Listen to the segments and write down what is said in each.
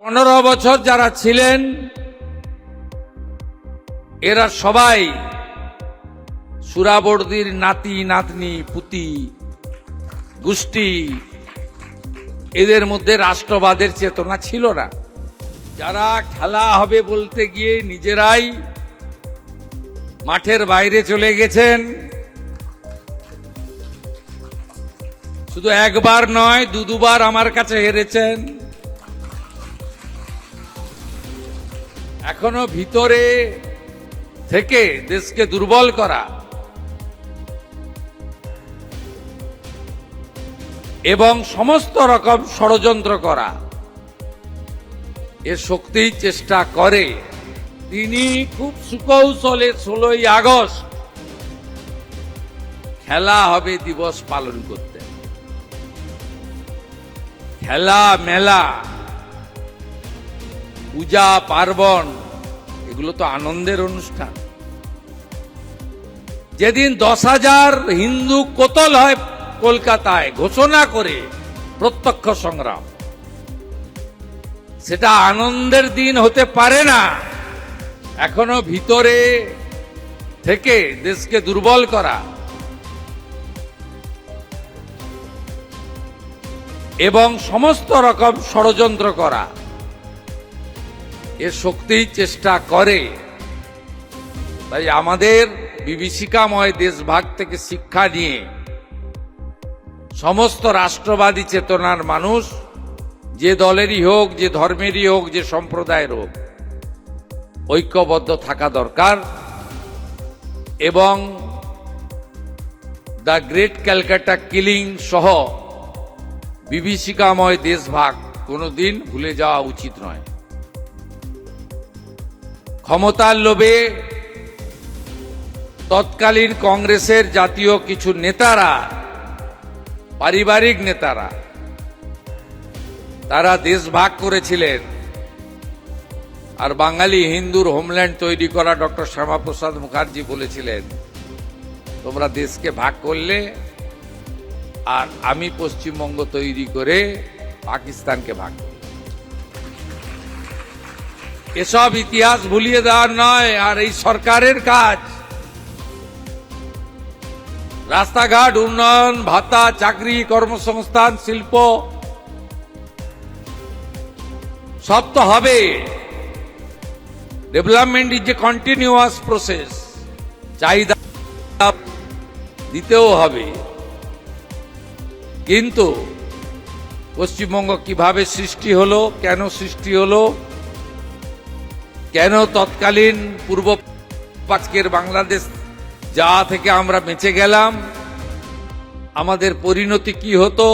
15 বছর যারা ছিলেন এরা সবাই সুরাবর্দীর নাতি নাতনি পুতি গোষ্ঠী, এদের মধ্যে রাষ্ট্রবাদের চেতনা ছিল না। যারা খেলা হবে বলতে গিয়ে নিজেরাই মাঠের বাইরে চলে গেছেন, শুধু একবার নয় দুবার আমার কাছে হেরেছেন। এখনো ভিতরে থেকে দেশকে দুর্বল করা এবং সমস্ত রকম ষড়যন্ত্র করা এর শক্তি চেষ্টা করে। তিনি খুব সুকৌশলে 16ই আগস্ট খেলা হবে দিবস পালন করতেন। খেলা মেলা পূজা পার্বণ এগুলো তো আনন্দের অনুষ্ঠান। যেদিন 10,000 হিন্দু কোতল হয় কলকাতায় ঘোষণা করে প্রত্যক্ষ সংগ্রাম, সেটা আনন্দের দিন হতে পারে না। এখনো ভিতরে থেকে দেশকে দুর্বল করা এবং সমস্ত রকম ষড়যন্ত্র করা এর শক্তি চেষ্টা করে। তাই আমাদের বিভীষিকাময় দেশভাগ থেকে শিক্ষা নিয়ে সমস্ত রাষ্ট্রবাদী চেতনার মানুষ, যে দলেরই হোক, যে ধর্মেরই হোক, যে সম্প্রদায়ের হোক, ঐক্যবদ্ধ থাকা দরকার এবং দ্য গ্রেট ক্যালকাটা কিলিং সহ বিভীষিকাময় দেশভাগ কোনোদিন ভুলে যাওয়া উচিত নয়। ক্ষমতার লোভে তৎকালীন কংগ্রেসের জাতীয় কিছু নেতারা, পারিবারিক নেতারা, তারা দেশ ভাগ করেছিলেন। আর বাঙালি হিন্দুর হোমল্যান্ড তৈরি করা ডক্টর শ্যামাপ্রসাদ মুখার্জি বলেছিলেন, তোমরা দেশকে ভাগ করলে আর আমি পশ্চিমবঙ্গ তৈরি করে পাকিস্তানকে ভাগ করব। এসব ইতিহাস ভুলিয়ে দেওয়ার নয়। আর এই সরকারের কাজ রাস্তাঘাট উন্নয়ন, ভাতা, চাকরি, কর্মসংস্থান, শিল্প সব তো হবে। Development is a continuous process. চাহিদা দিতেও হবে। কিন্তু পশ্চিমবঙ্গ কিভাবে সৃষ্টি হলো, কেন সৃষ্টি হলো, কেন তৎকালীন পূর্ব পাঁচকের বাংলাদেশ যা থেকে আমরা বেঁচে গেলাম, আমাদের পরিণতি কি হতো,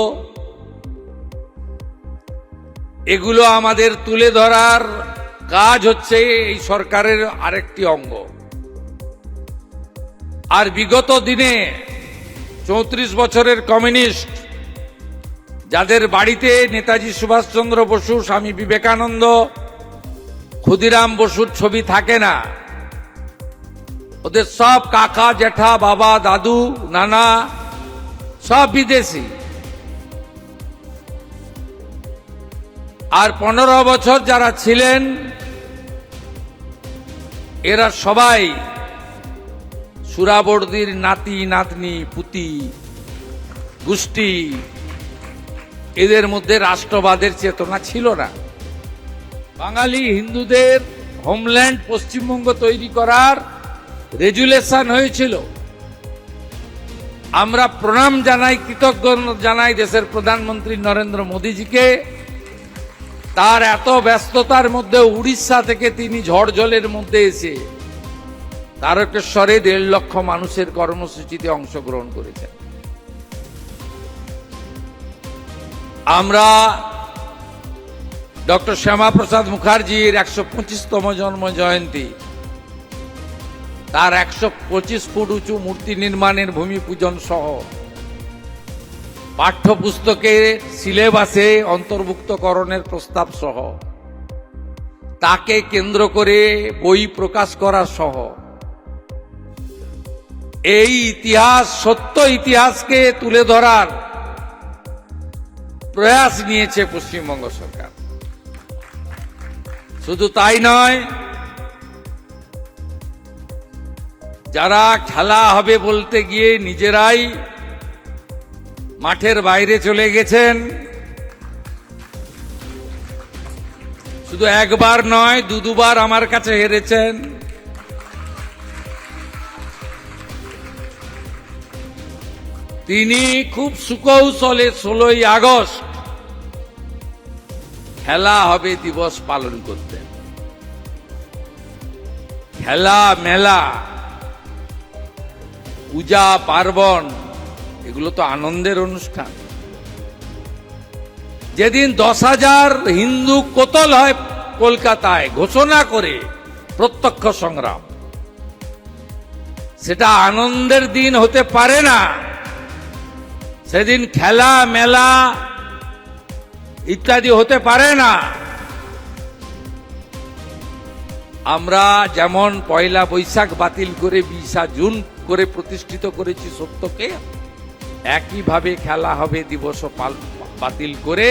এগুলো আমাদের তুলে ধরার কাজ হচ্ছে এই সরকারের আরেকটি অঙ্গ। আর বিগত দিনে 34 বছরের কমিউনিস্ট, যাদের বাড়িতে নেতাজি সুভাষচন্দ্র বসু, স্বামী বিবেকানন্দ, ক্ষুদিরাম বসুর ছবি থাকে না, ওদের সব কাকা, জ্যাঠা, বাবা, দাদু, নানা সব বিদেশি। আর 15 বছর যারা ছিলেন এরা সবাই সুরাবর্দীর নাতি নাতনি পুতি গোষ্ঠী, এদের মধ্যে রাষ্ট্রবাদের চেতনা ছিল না। বাঙালি হিন্দুদের হোমল্যান্ড পশ্চিমবঙ্গ তৈরি করার রেজুলেশন হয়েছিল। আমরা প্রণাম জানাই, কৃতজ্ঞতা জানাই দেশের প্রধানমন্ত্রী নরেন্দ্র মোদীজিকে। তার এত ব্যস্ততার মধ্যে উড়িষ্যা থেকে তিনি ঝড় জলের মধ্যে এসে তারকেশ্বরে 1.5 লক্ষ মানুষের কর্মসূচিতে অংশগ্রহণ করেছেন। আমরা ডক্টর শ্যামাপ্রসাদ মুখার্জির 125তম জন্ম জয়ন্তী, তার 125 ফুট উঁচু মূর্তি নির্মাণের ভূমি পূজন সহ পাঠ্যপুস্তকে সিলেবাসে অন্তর্ভুক্তকরণের প্রস্তাব সহ তাকে কেন্দ্র করে বই প্রকাশ করা সহ এই ইতিহাস, সত্য ইতিহাসকে তুলে ধরার প্রয়াস নিয়েছে পশ্চিমবঙ্গ সরকার। শুধু তাই নয়, যারা খেলা হবে বলতে গিয়ে নিজেরাই মাঠের বাইরে চলে গেছেন, শুধু একবার নয় দুবার আমার কাছে হেরেছেন। তিনি খুব সুকৌশলে 16ই আগস্ট খেলা হবে দিবস পালন করতেন। খেলা মেলা পূজা পার্বণ এগুলো তো আনন্দের অনুষ্ঠান। যেদিন 10,000 হিন্দু কোতল হয় কলকাতায় ঘোষণা করে প্রত্যক্ষ সংগ্রাম, সেটা আনন্দের দিন হতে পারে না। সেদিন খেলা মেলা ইত্যাদি হতে পারে না। আমরা যেমন 1 বৈশাখ বাতিল করে 20 জুন করে প্রতিষ্ঠিত করেছি সত্যকে, একইভাবে খেলা হবে দিবস বাতিল করে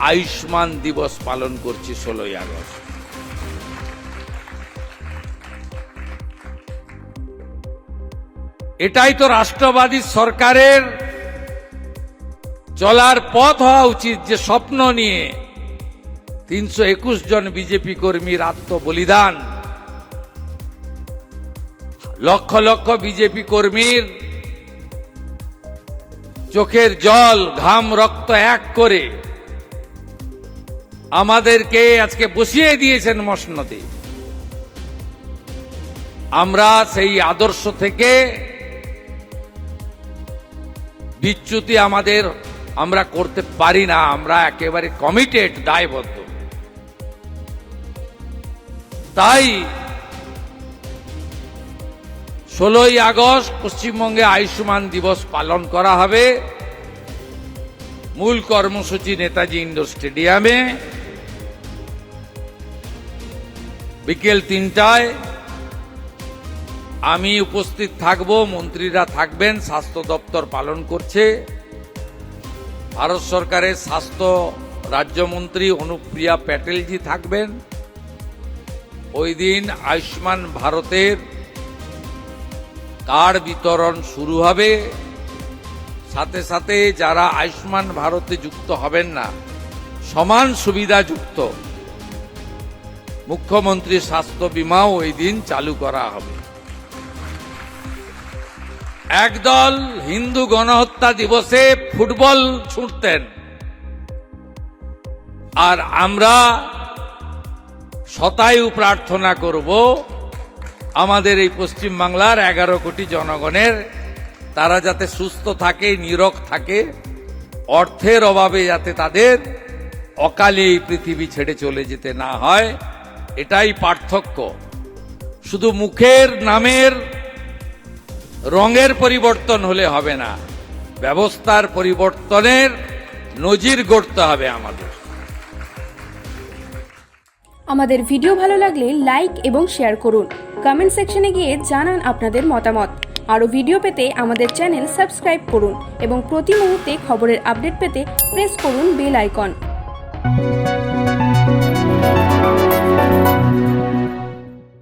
আয়ুষ্মান দিবস পালন করছি 16ই আগস্ট। এটাই তো রাষ্ট্রবাদী সরকারের চলার পথ হওয়া উচিত, যে স্বপ্ন নিয়ে 321 জন বিজেপি কর্মীর আত্মবলিদান, লক্ষ লক্ষ বিজেপি কর্মীর চোখের জল ঘাম রক্ত এক করে আমাদেরকে আজকে বসিয়ে দিয়েছেন মসনদে। আমরা সেই আদর্শ থেকে বিচ্যুতি আমরা করতে পারি না। আমরা একেবারে কমিটেড, দায়বদ্ধ। তাই 16ই আগস্ট পশ্চিমবঙ্গে আয়ুষ্মান দিবস পালন করা হবে। মূল কর্মসূচি নেতাজি ইন্ডোর স্টেডিয়ামে বিকেল 3টায়। আমি উপস্থিত থাকব, মন্ত্রীরা থাকবেন, স্বাস্থ্য দপ্তর পালন করছে। ভারত সরকারের স্বাস্থ্য রাজ্যমন্ত্রী অনুপ্রিয়া প্যাটেলজি থাকবেন। ওই দিন আয়ুষ্মান ভারতের কার্ড বিতরণ শুরু হবে। সাথে সাথে যারা আয়ুষ্মান ভারতে যুক্ত হবেন না, সমান সুবিধা যুক্ত মুখ্যমন্ত্রীর স্বাস্থ্য বীমাও ওই দিন চালু করা হবে। একদল হিন্দু গণহত্যা দিবসে ফুটবল ছুঁড়তেন, আর আমরা শতায়ু প্রার্থনা করব আমাদের এই পশ্চিম বাংলার 11 কোটি জনগণের, তারা যাতে সুস্থ থাকে, নিরোগ থাকে, অর্থের অভাবে যাতে তাদের অকালে এই পৃথিবী ছেড়ে চলে যেতে না হয়। এটাই পার্থক্য। শুধু মুখের নামের রঙের পরিবর্তন হলে হবে না, ব্যবস্থার পরিবর্তনের নজির গড়তে হবে আমাদের। আমাদের ভিডিও ভালো লাগলে লাইক এবং শেয়ার করুন। কমেন্ট সেকশনে গিয়ে জানান আপনাদের মতামত। আরও ভিডিও পেতে আমাদের চ্যানেল সাবস্ক্রাইব করুন এবং প্রতি মুহূর্তে খবরের আপডেট পেতে প্রেস করুন বেল আইকন।